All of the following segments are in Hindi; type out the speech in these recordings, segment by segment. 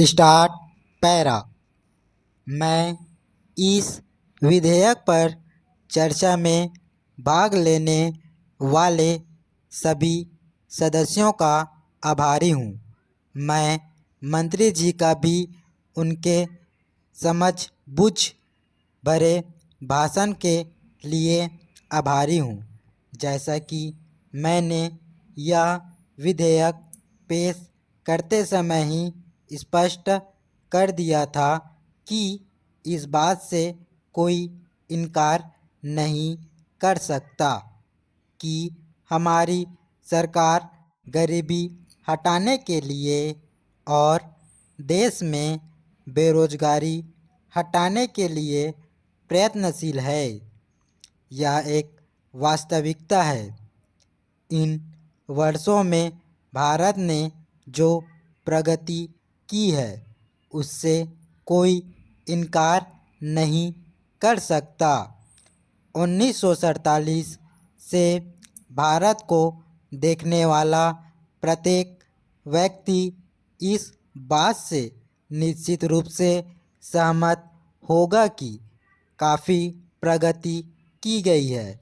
Start para. मैं इस विधेयक पर चर्चा में भाग लेने वाले सभी सदस्यों का आभारी हूँ। मैं मंत्री जी का भी उनके समझबूझ भरे भाषण के लिए आभारी हूँ। जैसा कि मैंने यह विधेयक पेश करते समय ही स्पष्ट कर दिया था कि इस बात से कोई इनकार नहीं कर सकता कि हमारी सरकार गरीबी हटाने के लिए और देश में बेरोजगारी हटाने के लिए प्रयत्नशील है। यह एक वास्तविकता है। इन वर्षों में भारत ने जो प्रगति की है उससे कोई इनकार नहीं कर सकता। 1947 से भारत को देखने वाला प्रत्येक व्यक्ति इस बात से निश्चित रूप से सहमत होगा कि काफ़ी प्रगति की गई है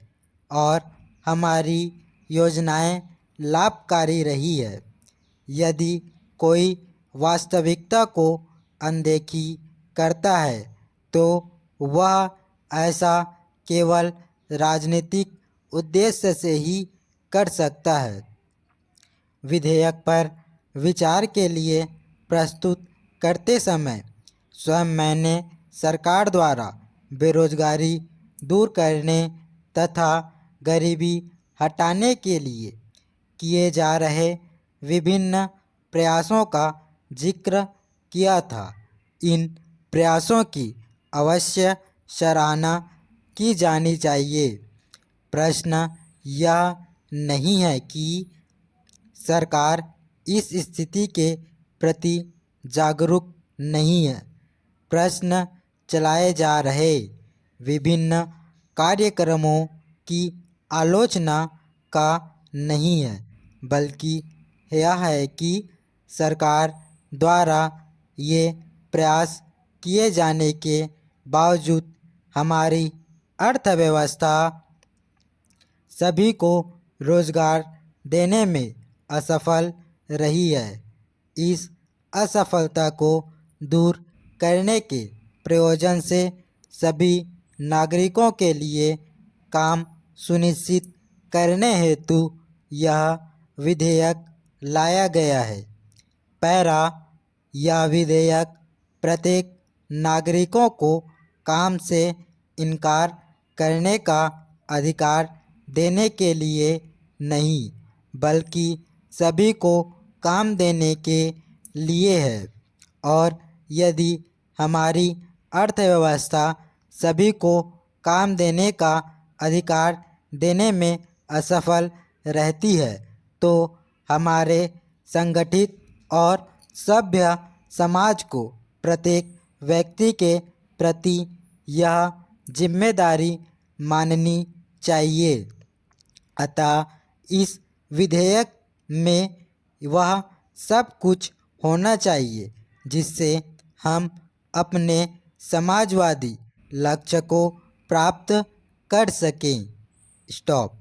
और हमारी योजनाएं लाभकारी रही है। यदि कोई वास्तविकता को अनदेखी करता है तो वह ऐसा केवल राजनीतिक उद्देश्य से ही कर सकता है। विधेयक पर विचार के लिए प्रस्तुत करते समय स्वयं मैंने सरकार द्वारा बेरोजगारी दूर करने तथा गरीबी हटाने के लिए किए जा रहे विभिन्न प्रयासों का जिक्र किया था। इन प्रयासों की अवश्य सराहना की जानी चाहिए। प्रश्न यह नहीं है कि सरकार इस स्थिति के प्रति जागरूक नहीं है। प्रश्न चलाए जा रहे विभिन्न कार्यक्रमों की आलोचना का नहीं है, बल्कि यह है कि सरकार द्वारा ये प्रयास किए जाने के बावजूद हमारी अर्थव्यवस्था सभी को रोजगार देने में असफल रही है। इस असफलता को दूर करने के प्रयोजन से सभी नागरिकों के लिए काम सुनिश्चित करने हेतु यह विधेयक लाया गया है। पैरा। यह विधेयक प्रत्येक नागरिकों को काम से इनकार करने का अधिकार देने के लिए नहीं, बल्कि सभी को काम देने के लिए है। और यदि हमारी अर्थव्यवस्था सभी को काम देने का अधिकार देने में असफल रहती है तो हमारे संगठित और सभ्य समाज को प्रत्येक व्यक्ति के प्रति यह जिम्मेदारी माननी चाहिए। अतः इस विधेयक में वह सब कुछ होना चाहिए जिससे हम अपने समाजवादी लक्ष्य को प्राप्त कर सकें। स्टॉप।